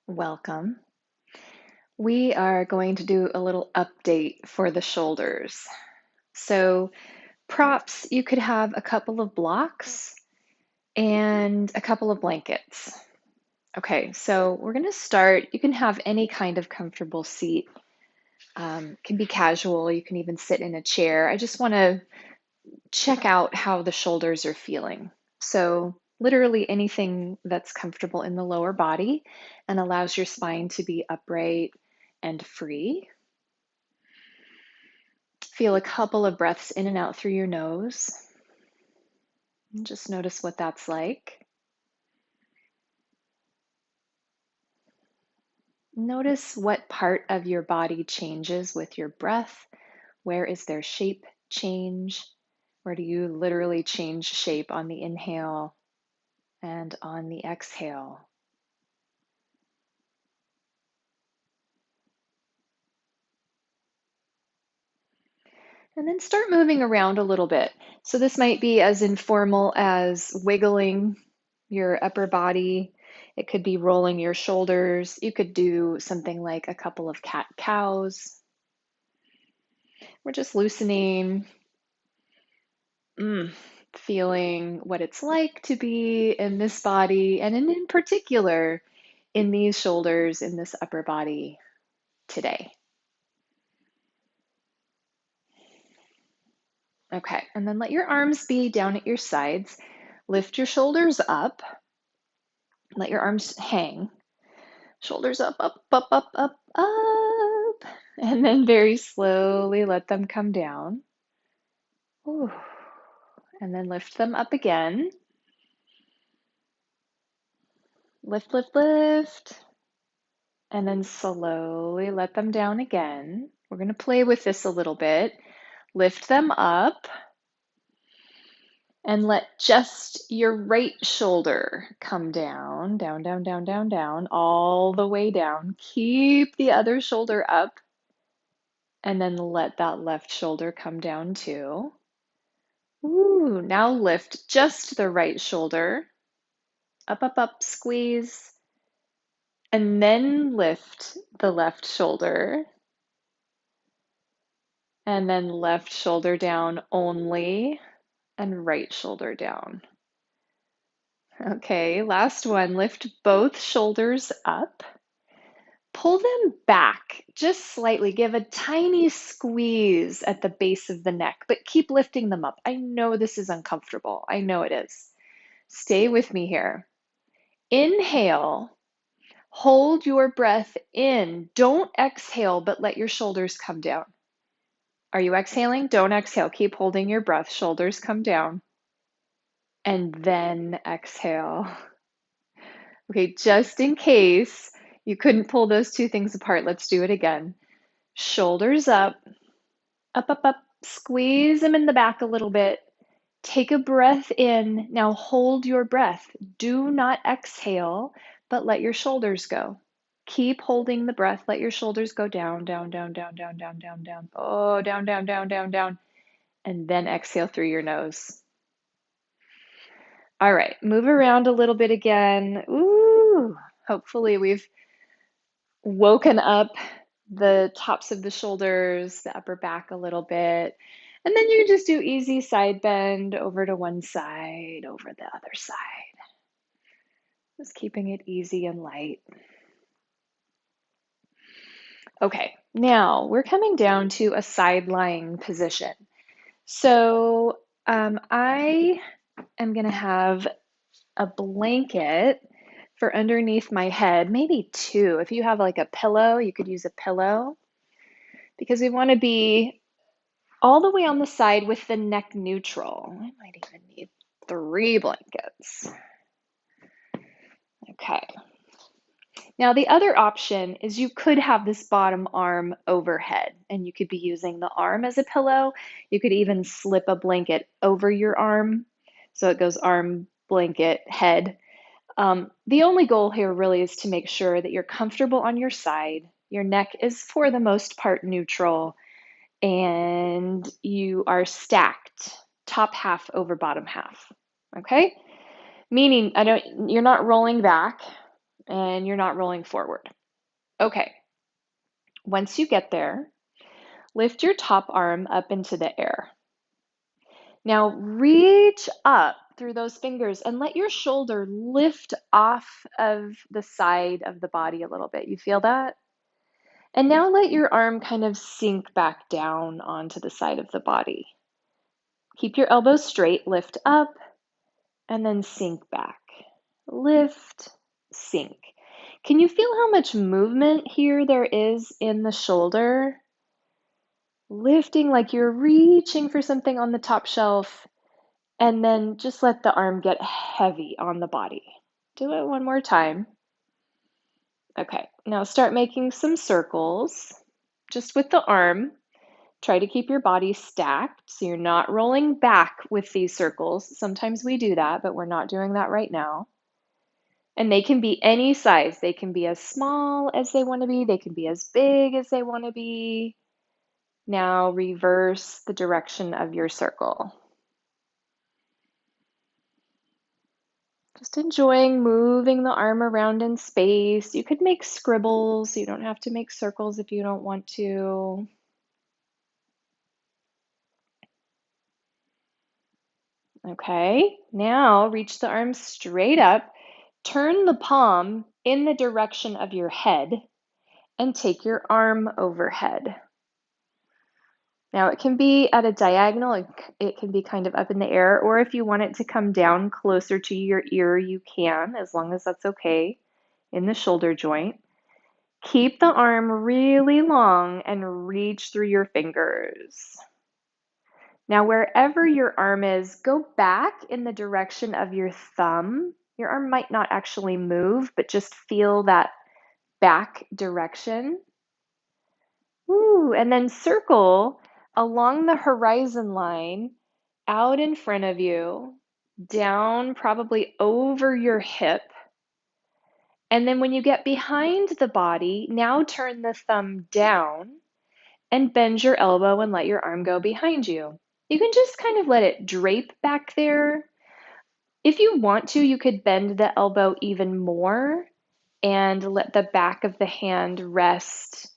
Welcome. We are going to do a little update for the shoulders. So, props, you could have a couple of blocks and a couple of blankets. Okay, so we're going to start. You can have any kind of comfortable seat. Can be casual. You can even sit in a chair. I just want to check out how the shoulders are feeling. So, literally anything that's comfortable in the lower body and allows your spine to be upright and free. Feel a couple of breaths in and out through your nose. And just notice what that's like. Notice what part of your body changes with your breath. Where is there shape change? Where do you literally change shape on the inhale and on the exhale? And then start moving around a little bit. So this might be as informal as wiggling your upper body. It could be rolling your shoulders. You could do something like a couple of cat cows. We're just loosening, feeling what it's like to be in this body, and in particular, in these shoulders, in this upper body today. Okay, and then let your arms be down at your sides. Lift your shoulders up. Let your arms hang. Shoulders up, up, up, up, up, up. And then very slowly let them come down. Ooh. And then lift them up again. Lift, lift, lift. And then slowly let them down again. We're going to play with this a little bit. Lift them up. And let just your right shoulder come down, down, down, down, down, down, all the way down. Keep the other shoulder up. And then let that left shoulder come down too. Ooh, now lift just the right shoulder. Up, up, up, squeeze. And then lift the left shoulder. And then left shoulder down only, and right shoulder down. Okay, last one. Lift both shoulders up. Pull them back just slightly. Give a tiny squeeze at the base of the neck, but keep lifting them up. I know this is uncomfortable. I know it is. Stay with me here. Inhale. Hold your breath in. Don't exhale, but let your shoulders come down. Are you exhaling? Don't exhale. Keep holding your breath. Shoulders come down. And then exhale. Okay, just in case you couldn't pull those two things apart, let's do it again. Shoulders up, up, up, up. Squeeze them in the back a little bit. Take a breath in. Now hold your breath. Do not exhale, but let your shoulders go. Keep holding the breath. Let your shoulders go down, down, down, down, down, down, down, down. Oh, down, down, down, down, down. And then exhale through your nose. All right, move around a little bit again. Ooh, hopefully we've woken up the tops of the shoulders, the upper back a little bit. And then you just do easy side bend over to one side, over the other side. Just keeping it easy and light. Okay, now we're coming down to a side lying position. So I am going to have a blanket for underneath my head, maybe two. If you have like a pillow, you could use a pillow because we want to be all the way on the side with the neck neutral. I might even need three blankets. Okay. Now, the other option is you could have this bottom arm overhead, and you could be using the arm as a pillow. You could even slip a blanket over your arm. So it goes arm, blanket, head. The only goal here really is to make sure that you're comfortable on your side. Your neck is, for the most part, neutral, and you are stacked top half over bottom half. Okay? Meaning you're not rolling back. and you're not rolling forward. Okay, once you get there, lift your top arm up into the air. Now reach up through those fingers and let your shoulder lift off of the side of the body a little bit. You feel that? And now let your arm kind of sink back down onto the side of the body. Keep your elbows straight, lift up, and then sink back. Lift, sink. Can you feel how much movement here there is in the shoulder? Lifting like you're reaching for something on the top shelf, and then just let the arm get heavy on the body. Do it one more time. Okay, now start making some circles just with the arm. Try to keep your body stacked so you're not rolling back with these circles. Sometimes we do that, but we're not doing that right now. And they can be any size. They can be as small as they want to be. They can be as big as they want to be. Now reverse the direction of your circle. Just enjoying moving the arm around in space. You could make scribbles. You don't have to make circles if you don't want to. Okay, now reach the arm straight up. Turn the palm in the direction of your head and take your arm overhead. Now it can be at a diagonal, it can be kind of up in the air, or if you want it to come down closer to your ear, you can, as long as that's okay in the shoulder joint. Keep the arm really long and reach through your fingers. Now, wherever your arm is, go back in the direction of your thumb. Your arm might not actually move, but just feel that back direction. Ooh, and then circle along the horizon line, out in front of you, down probably over your hip. And then when you get behind the body, now turn the thumb down and bend your elbow and let your arm go behind you. You can just kind of let it drape back there. If you want to, you could bend the elbow even more and let the back of the hand rest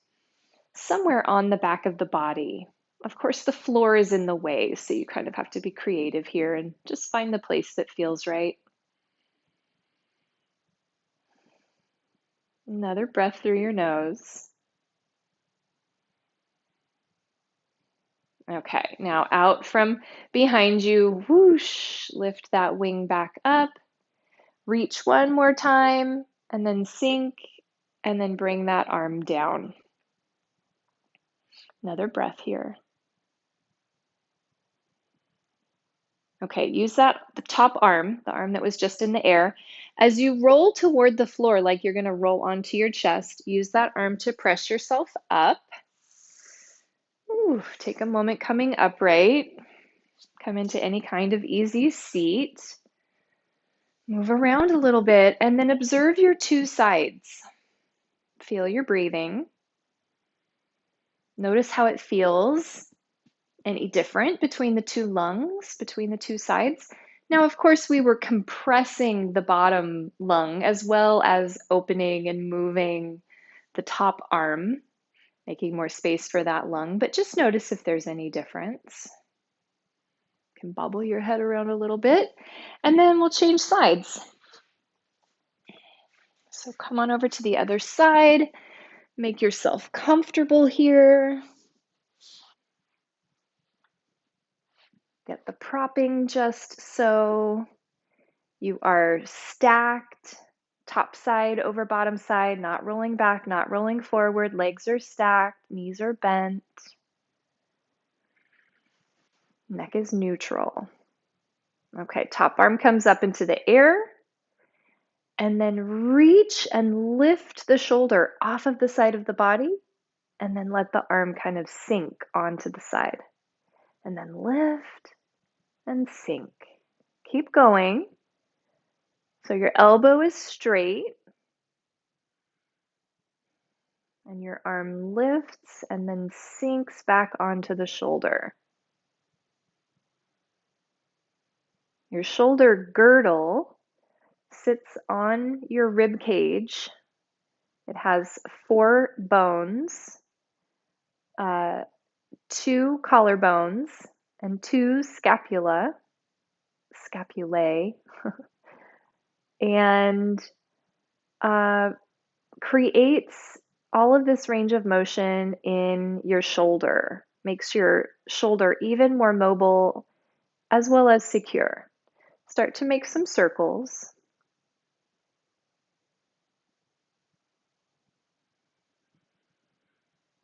somewhere on the back of the body. Of course, the floor is in the way, so you kind of have to be creative here and just find the place that feels right. Another breath through your nose. Okay, now out from behind you, whoosh, lift that wing back up. Reach one more time, and then sink, and then bring that arm down. Another breath here. Okay, use the top arm, the arm that was just in the air. As you roll toward the floor, like you're going to roll onto your chest, use that arm to press yourself up. Ooh, take a moment coming upright. Come into any kind of easy seat. Move around a little bit, and then observe your two sides. Feel your breathing. Notice how it feels. Any different between the two lungs, between the two sides? Now, of course, we were compressing the bottom lung as well as opening and moving the top arm, making more space for that lung, but just notice if there's any difference. You can bobble your head around a little bit, and then we'll change sides. So come on over to the other side, make yourself comfortable here. Get the propping just so. You are stacked, top side over bottom side, not rolling back, not rolling forward. Legs are stacked, knees are bent. Neck is neutral. Okay, top arm comes up into the air. And then reach and lift the shoulder off of the side of the body. And then let the arm kind of sink onto the side. And then lift and sink. Keep going. So your elbow is straight. And your arm lifts and then sinks back onto the shoulder. Your shoulder girdle sits on your rib cage. It has 4 bones, uh, 2 collarbones, and 2 scapulae, and uh, creates all of this range of motion in your shoulder, makes your shoulder even more mobile as well as secure. Start to make some circles.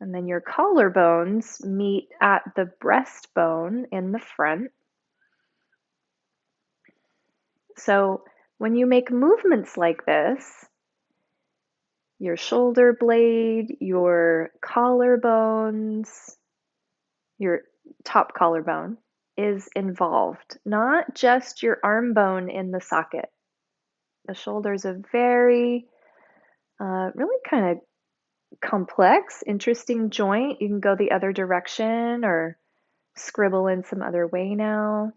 And then your collarbones meet at the breastbone in the front. So when you make movements like this, your shoulder blade, your collarbones, your top collarbone is involved, not just your arm bone in the socket. The shoulder is a very, really kind of complex, interesting joint. You can go the other direction or scribble in some other way now.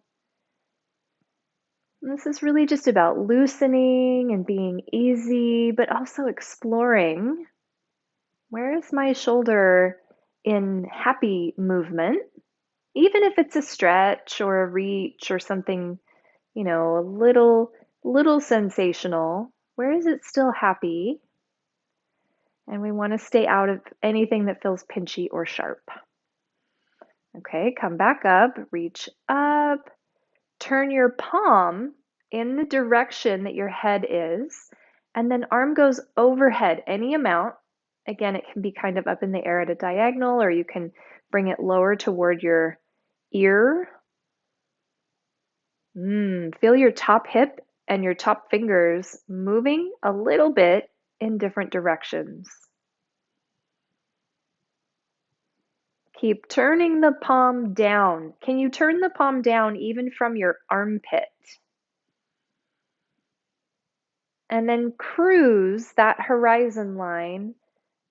And this is really just about loosening and being easy, but also exploring, where is my shoulder in happy movement? Even if it's a stretch or a reach or something, a little sensational, where is it still happy? And we want to stay out of anything that feels pinchy or sharp. Okay, come back up, reach up, turn your palm in the direction that your head is, and then arm goes overhead any amount. Again, it can be kind of up in the air at a diagonal, or you can bring it lower toward your ear. Feel your top hip and your top fingers moving a little bit in different directions. Keep turning the palm down. Can you turn the palm down even from your armpit? And then cruise that horizon line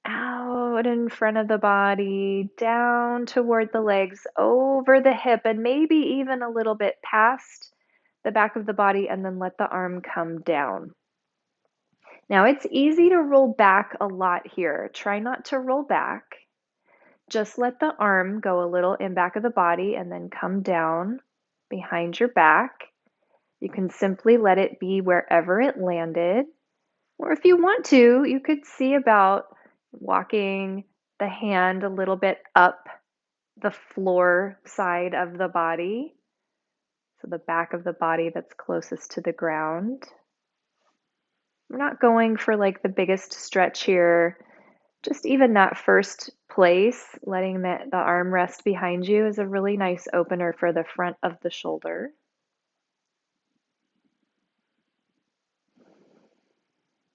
out in front of the body, down toward the legs, over the hip, and maybe even a little bit past the back of the body, and then let the arm come down. Now, it's easy to roll back a lot here. Try not to roll back. Just let the arm go a little in back of the body and then come down behind your back. You can simply let it be wherever it landed. Or if you want to, you could see about walking the hand a little bit up the floor side of the body. So the back of the body that's closest to the ground. We're not going for like the biggest stretch here. Just even that first place, letting the arm rest behind you is a really nice opener for the front of the shoulder.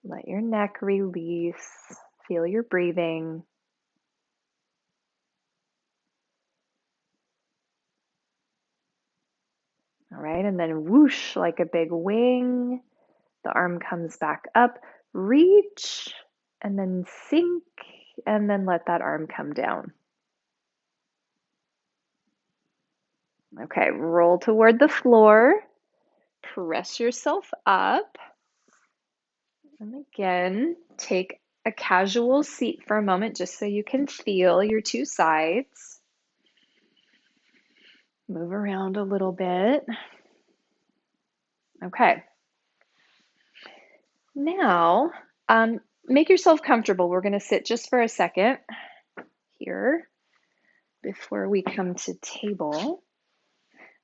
Let your neck release. Feel your breathing. All right, and then whoosh, like a big wing. The arm comes back up, reach, and then sink, and then let that arm come down. Okay, roll toward the floor. Press yourself up. And again, take a casual seat for a moment just so you can feel your 2 sides. Move around a little bit. Okay. Now, make yourself comfortable. We're going to sit just for a second here before we come to table.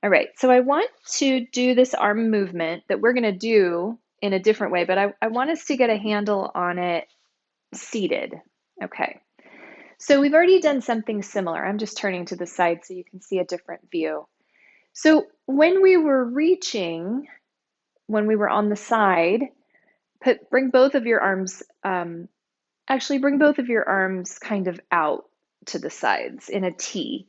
All right, so I want to do this arm movement that we're going to do in a different way, but I want us to get a handle on it seated. Okay, so we've already done something similar. I'm just turning to the side so you can see a different view. So when we were reaching, when we were on the side, bring both of your arms, actually bring both of your arms kind of out to the sides in a T.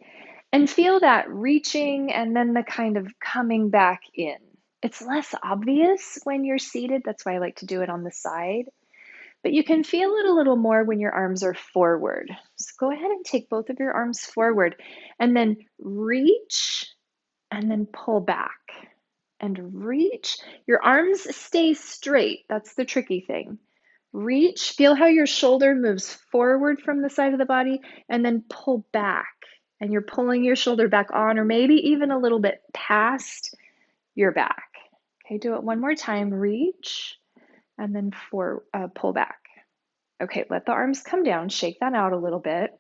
And feel that reaching and then the kind of coming back in. It's less obvious when you're seated. That's why I like to do it on the side. But you can feel it a little more when your arms are forward. So go ahead and take both of your arms forward and then reach and then pull back. and reach. Your arms stay straight. That's the tricky thing. Reach, feel how your shoulder moves forward from the side of the body and then pull back. And you're pulling your shoulder back on or maybe even a little bit past your back. Okay, do it one more time. Reach and then pull back. Okay, let the arms come down. Shake that out a little bit.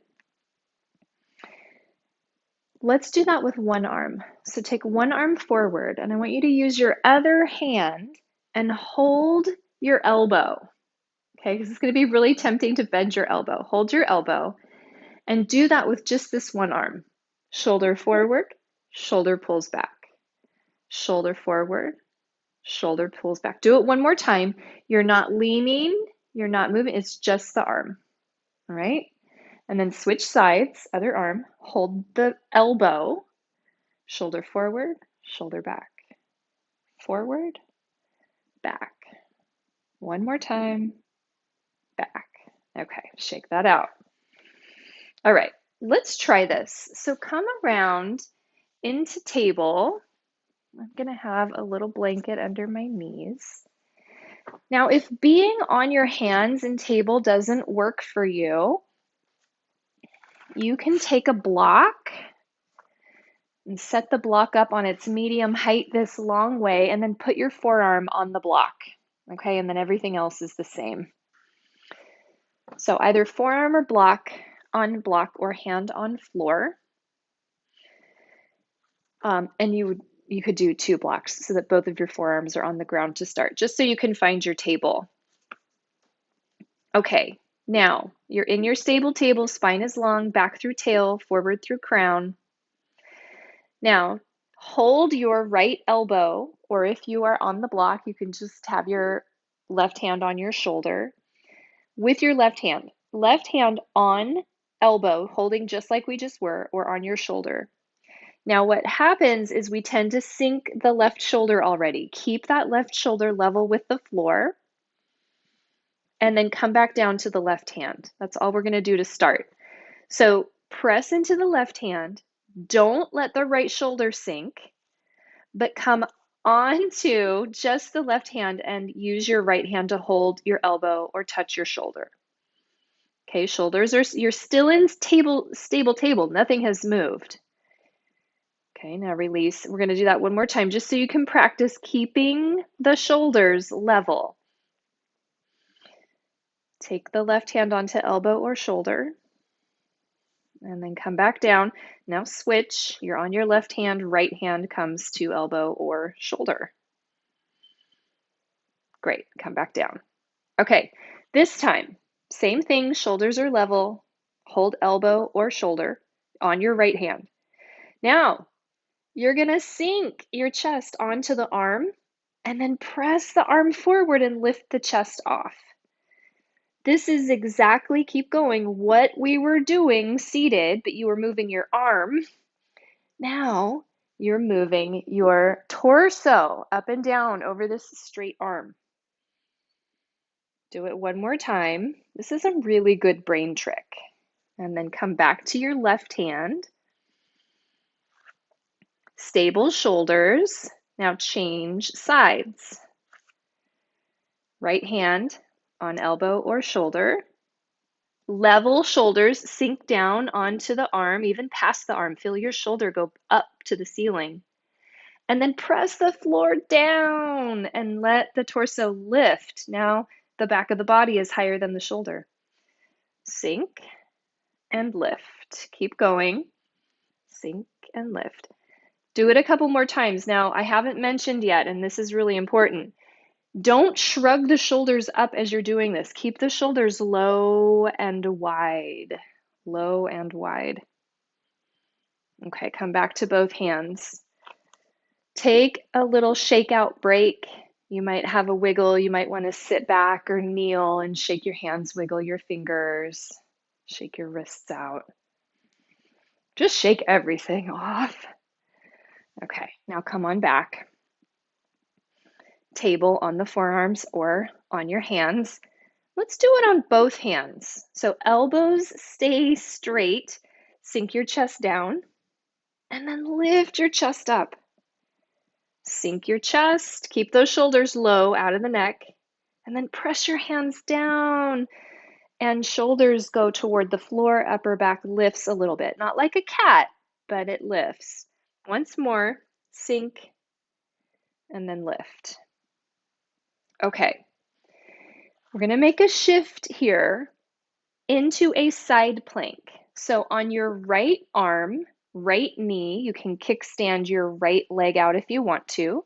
Let's do that with one arm. So take one arm forward, and I want you to use your other hand and hold your elbow. Okay, because it's going to be really tempting to bend your elbow. Hold your elbow and do that with just this one arm. Shoulder forward, shoulder pulls back. Shoulder forward, shoulder pulls back. Do it one more time. You're not leaning, you're not moving, it's just the arm. All right? And then switch sides, other arm, hold the elbow, shoulder forward, shoulder back. Forward, back. One more time, back. Okay, shake that out. All right, let's try this. So come around into table. I'm going to have a little blanket under my knees. Now, if being on your hands in table doesn't work for you, you can take a block and set the block up on its medium height this long way and then put your forearm on the block. Okay, and then everything else is the same. So either forearm or block on block or hand on floor. And you could do 2 blocks so that both of your forearms are on the ground to start, just so you can find your table. Okay, now you're in your stable table, spine is long, back through tail, forward through crown. Now, hold your right elbow, or if you are on the block, you can just have your left hand on your shoulder with your left hand on elbow, holding just like we just were, or on your shoulder. Now, what happens is we tend to sink the left shoulder already. Keep that left shoulder level with the floor, and then come back down to the left hand. That's all we're going to do to start. So press into the left hand. Don't let the right shoulder sink, but come onto just the left hand and use your right hand to hold your elbow or touch your shoulder. Okay, shoulders are, you're still in stable table. Nothing has moved. Okay, now release. We're going to do that one more time just so you can practice keeping the shoulders level. Take the left hand onto elbow or shoulder and then come back down. Now switch. You're on your left hand, right hand comes to elbow or shoulder. Great, come back down. Okay, this time, same thing, shoulders are level, hold elbow or shoulder on your right hand. Now, you're gonna sink your chest onto the arm and then press the arm forward and lift the chest off. This is exactly, keep going, what we were doing seated, but you were moving your arm. Now you're moving your torso up and down over this straight arm. Do it one more time. This is a really good brain trick. And then come back to your left hand. Stable shoulders. Now change sides. Right hand on elbow or shoulder. Level shoulders, sink down onto the arm, even past the arm. Feel your shoulder go up to the ceiling. And then press the floor down and let the torso lift. Now the back of the body is higher than the shoulder. Sink and lift. Keep going. Sink and lift. Do it a couple more times. Now, I haven't mentioned yet, and this is really important. Don't shrug the shoulders up as you're doing this. Keep the shoulders low and wide. Low and wide. Okay, come back to both hands. Take a little shakeout break. You might have a wiggle. You might want to sit back or kneel and shake your hands, wiggle your fingers, shake your wrists out. Just shake everything off. Okay, now come on back. Table on the forearms or on your hands. Let's do it on both hands. So elbows stay straight, sink your chest down, and then lift your chest up. Sink your chest, keep those shoulders low out of the neck, and then press your hands down and shoulders go toward the floor, upper back lifts a little bit. Not like a cat, but it lifts. Once more, sink and then lift. Okay, we're gonna make a shift here into a side plank. So on your right arm, right knee, you can kickstand your right leg out if you want to.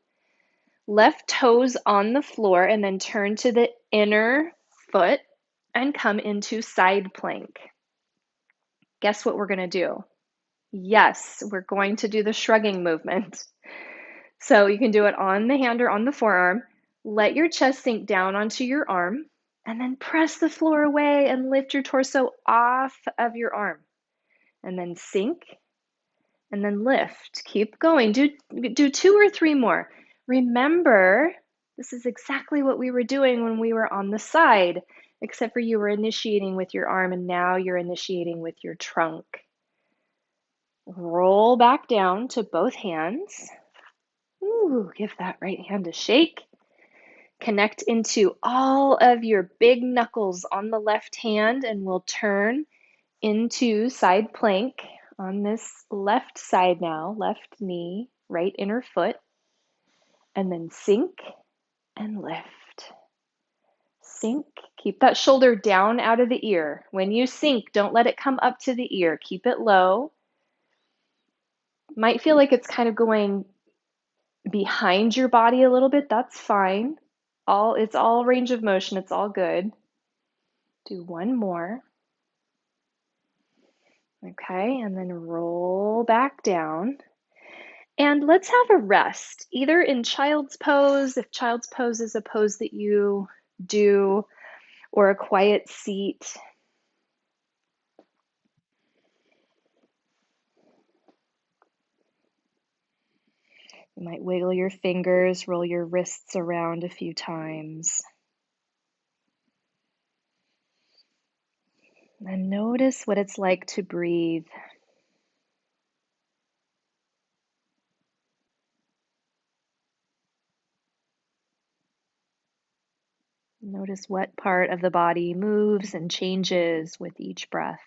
Left toes on the floor and then turn to the inner foot and come into side plank. Guess what we're going to do? Yes, we're going to do the shrugging movement. So you can do it on the hand or on the forearm. Let your chest sink down onto your arm and then press the floor away and lift your torso off of your arm. And then sink and then lift. Keep going. Do 2 or 3 more. Remember, this is exactly what we were doing when we were on the side, except for you were initiating with your arm and now you're initiating with your trunk. Roll back down to both hands. Ooh, give that right hand a shake. Connect into all of your big knuckles on the left hand and we'll turn into side plank on this left side now, left knee, right inner foot, and then sink and lift. Sink, keep that shoulder down out of the ear. When you sink, don't let it come up to the ear. Keep it low. Might feel like it's kind of going behind your body a little bit. That's fine. It's all range of motion. It's all good. Do one more. Okay, and then roll back down. And let's have a rest, either in child's pose, if child's pose is a pose that you do, or a quiet seat. You might wiggle your fingers, roll your wrists around a few times. And notice what it's like to breathe. Notice what part of the body moves and changes with each breath.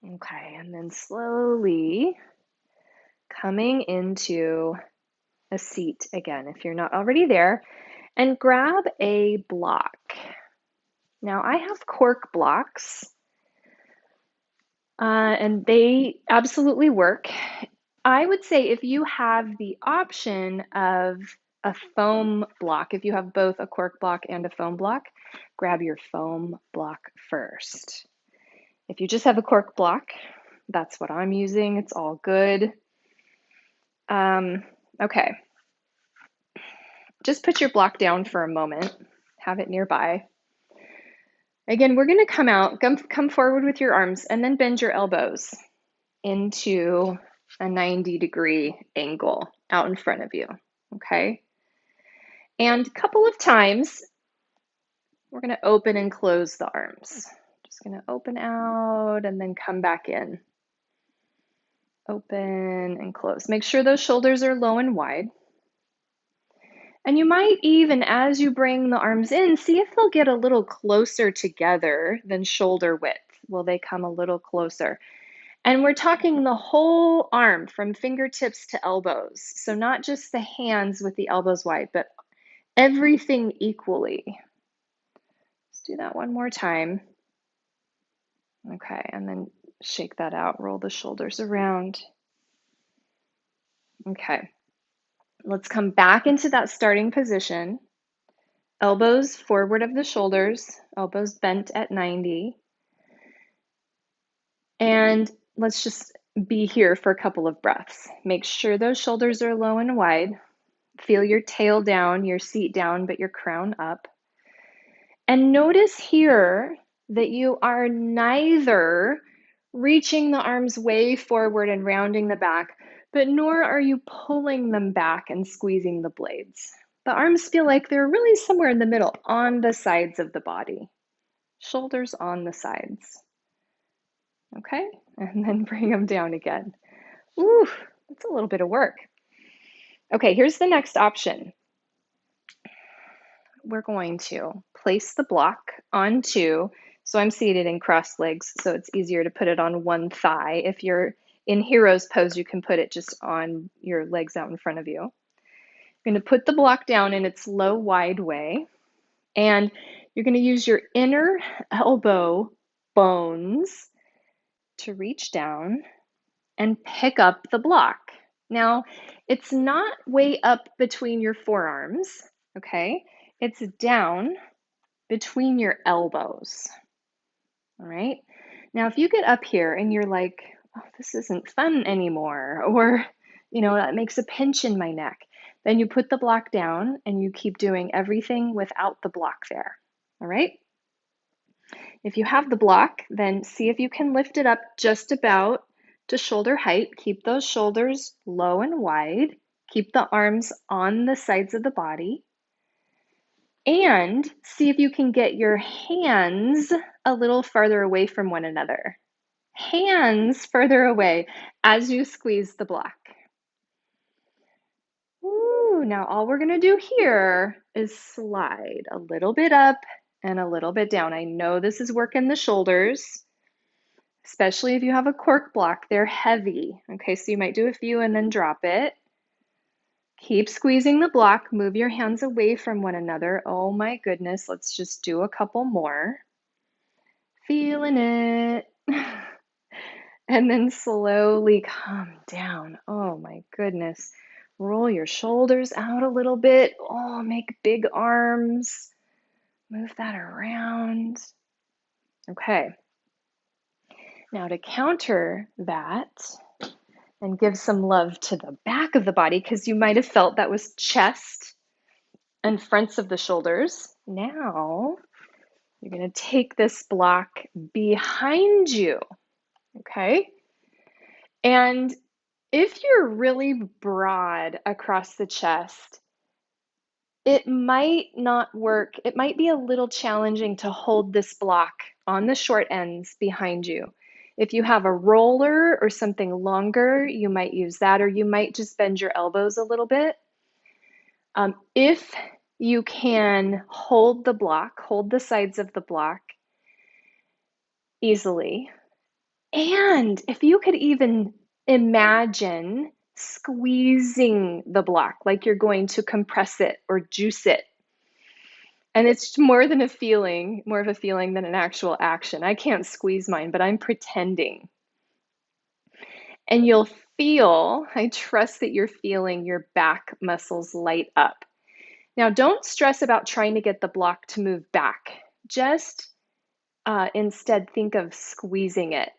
Okay, and then slowly coming into a seat again, if you're not already there, and grab a block. Now, I have cork blocks, and they absolutely work. I would say if you have the option of a foam block, if you have both a cork block and a foam block, grab your foam block first. If you just have a cork block, that's what I'm using. It's all good. Okay. Just put your block down for a moment. Have it nearby. Again, we're going to come forward with your arms and then bend your elbows into a 90-degree angle out in front of you, okay? And a couple of times, we're going to open and close the arms. Just going to open out and then come back in. Open and close. Make sure those shoulders are low and wide. And you might even, as you bring the arms in, see if they'll get a little closer together than shoulder width. Will they come a little closer? And we're talking the whole arm from fingertips to elbows. So not just the hands with the elbows wide, but everything equally. Let's do that one more time. Okay, and then shake that out, roll the shoulders around. Okay, let's come back into that starting position. Elbows forward of the shoulders, elbows bent at 90. And let's just be here for a couple of breaths. Make sure those shoulders are low and wide. Feel your tail down, your seat down, but your crown up. And notice here that you are neither reaching the arms way forward and rounding the back, but nor are you pulling them back and squeezing the blades. The arms feel like they're really somewhere in the middle, on the sides of the body. Shoulders on the sides. Okay, and then bring them down again. Ooh, that's a little bit of work. Okay, here's the next option. We're going to place the block onto, so I'm seated in crossed legs, so it's easier to put it on one thigh. If you're in hero's pose, you can put it just on your legs out in front of you. You're going to put the block down in its low, wide way, and you're going to use your inner elbow bones to reach down and pick up the block. Now, it's not way up between your forearms, okay? It's down between your elbows, all right? Now, if you get up here and you're like, oh, this isn't fun anymore, or, that makes a pinch in my neck, then you put the block down and you keep doing everything without the block there, all right? If you have the block, then see if you can lift it up just about to shoulder height. Keep those shoulders low and wide. Keep the arms on the sides of the body. And see if you can get your hands a little farther away from one another. Hands further away as you squeeze the block. Ooh, now all we're gonna do here is slide a little bit up and a little bit down. I know this is working the shoulders, especially if you have a cork block. They're heavy. Okay, so you might do a few and then drop it. Keep squeezing the block. Move your hands away from one another. Oh my goodness, let's just do a couple more. Feeling it. And then slowly come down. Oh my goodness. Roll your shoulders out a little bit. Oh, make big arms. Move that around. Okay. Now to counter that and give some love to the back of the body, because you might have felt that was chest and fronts of the shoulders. Now you're going to take this block behind you. Okay. And if you're really broad across the chest, it might not work. It might be a little challenging to hold this block on the short ends behind you. If you have a roller or something longer, you might use that, or you might just bend your elbows a little bit. If you can hold the block, hold the sides of the block easily, and if you could even imagine squeezing the block like you're going to compress it or juice it. And it's more than a feeling, more of a feeling than an actual action. I can't squeeze mine, but I'm pretending. And you'll feel, I trust that you're feeling your back muscles light up. Now, don't stress about trying to get the block to move back. Just instead think of squeezing it.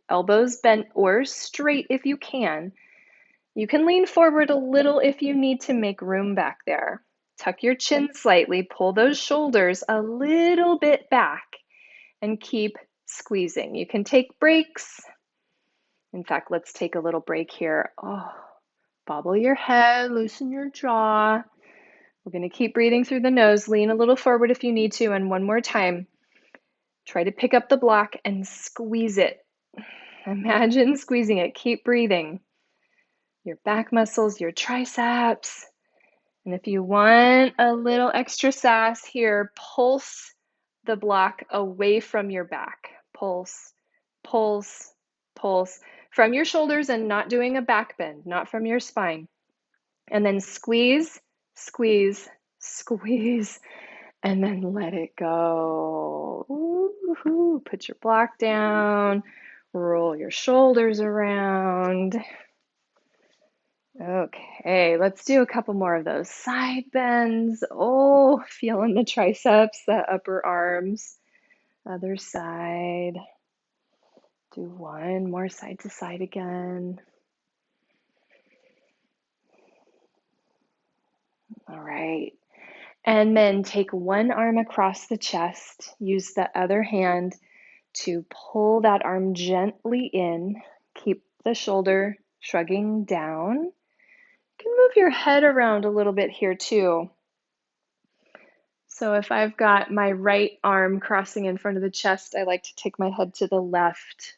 Elbows bent or straight if you can. You can lean forward a little if you need to make room back there. Tuck your chin slightly, pull those shoulders a little bit back, and keep squeezing. You can take breaks. In fact, let's take a little break here. Oh, bobble your head, loosen your jaw. We're going to keep breathing through the nose. Lean a little forward if you need to, and one more time. Try to pick up the block and squeeze it. Imagine squeezing it. Keep breathing. Your back muscles, your triceps. And if you want a little extra sass here, pulse the block away from your back. Pulse, pulse, pulse. From your shoulders and not doing a back bend, not from your spine. And then squeeze, squeeze, squeeze, and then let it go. Ooh, put your block down, roll your shoulders around. Okay, let's do a couple more of those side bends. Oh, feeling the triceps, the upper arms. Other side. Do one more side to side again. All right. And then take one arm across the chest. Use the other hand to pull that arm gently in. Keep the shoulder shrugging down. You can move your head around a little bit here too. So if I've got my right arm crossing in front of the chest, I like to take my head to the left.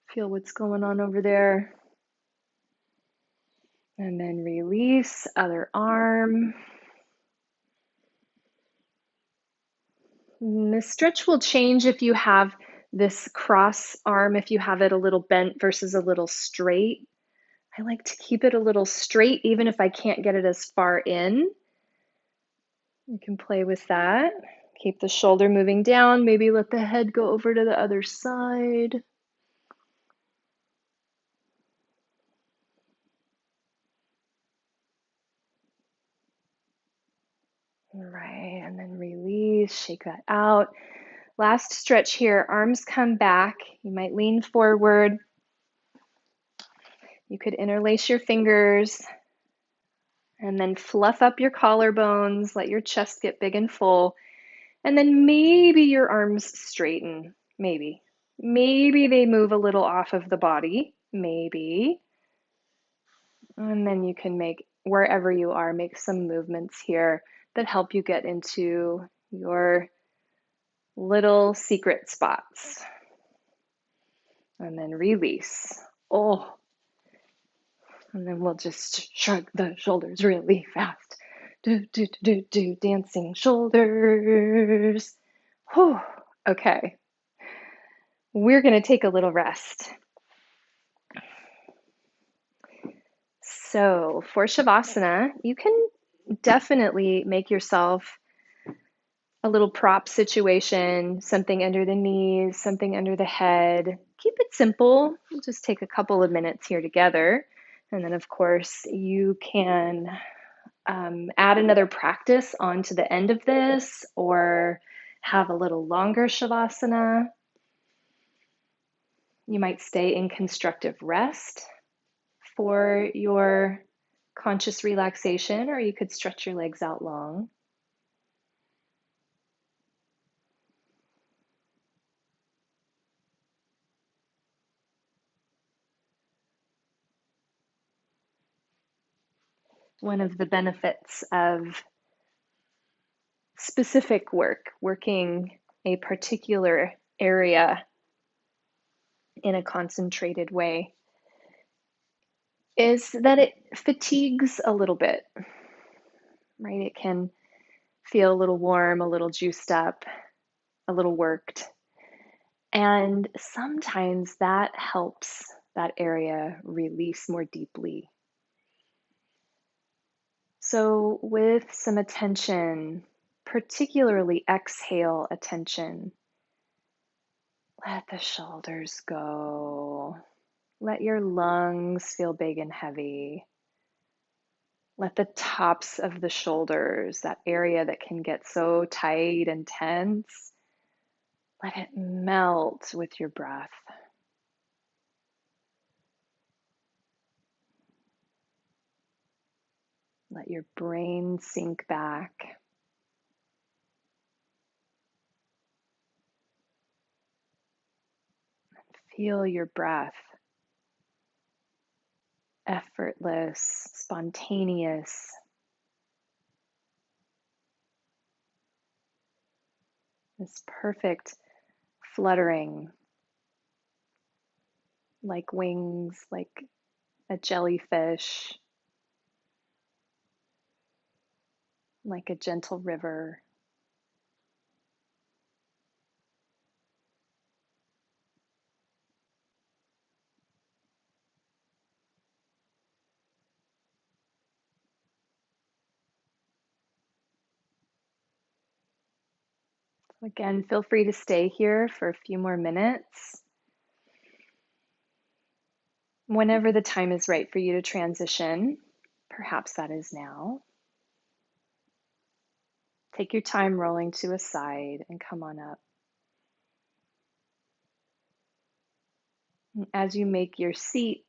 Feel what's going on over there. And then release, other arm. The stretch will change if you have this cross arm, if you have it a little bent versus a little straight. I like to keep it a little straight, even if I can't get it as far in. You can play with that. Keep the shoulder moving down. Maybe let the head go over to the other side. All right, and then release, shake that out. Last stretch here, arms come back. You might lean forward. You could interlace your fingers and then fluff up your collarbones, let your chest get big and full. And then maybe your arms straighten, maybe. Maybe they move a little off of the body, maybe. And then you can make, wherever you are, make some movements here that help you get into your little secret spots. And then release. Oh, and then we'll just shrug the shoulders really fast. Do, do, do, do, dancing shoulders. Whew. Okay. We're going to take a little rest. So for Shavasana, you can definitely make yourself a little prop situation, something under the knees, something under the head. Keep it simple. We'll just take a couple of minutes here together. And then, of course, you can add another practice onto the end of this or have a little longer Shavasana. You might stay in constructive rest for your conscious relaxation, or you could stretch your legs out long. One of the benefits of specific work, working a particular area in a concentrated way, is that it fatigues a little bit, right? It can feel a little warm, a little juiced up, a little worked. And sometimes that helps that area release more deeply. So, with some attention, particularly exhale attention, let the shoulders go. Let your lungs feel big and heavy. Let the tops of the shoulders, that area that can get so tight and tense, let it melt with your breath. Let your brain sink back. Feel your breath. Effortless, spontaneous. This perfect fluttering, like wings, like a jellyfish, like a gentle river. Again, feel free to stay here for a few more minutes. Whenever the time is right for you to transition, perhaps that is now. Take your time rolling to a side and come on up. As you make your seat,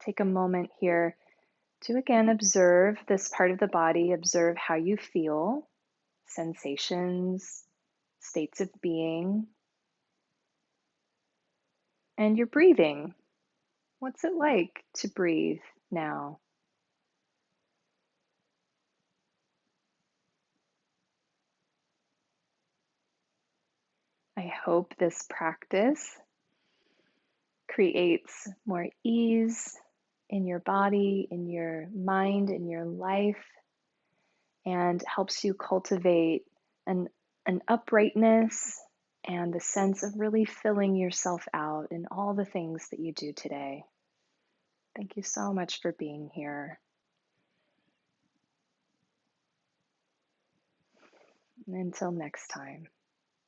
take a moment here to again observe this part of the body, observe how you feel. sensations, states of being, and your breathing. What's it like to breathe now? I hope this practice creates more ease in your body, in your mind, in your life, and helps you cultivate an, an uprightness and the sense of really filling yourself out in all the things that you do today. Thank you so much for being here. And until next time.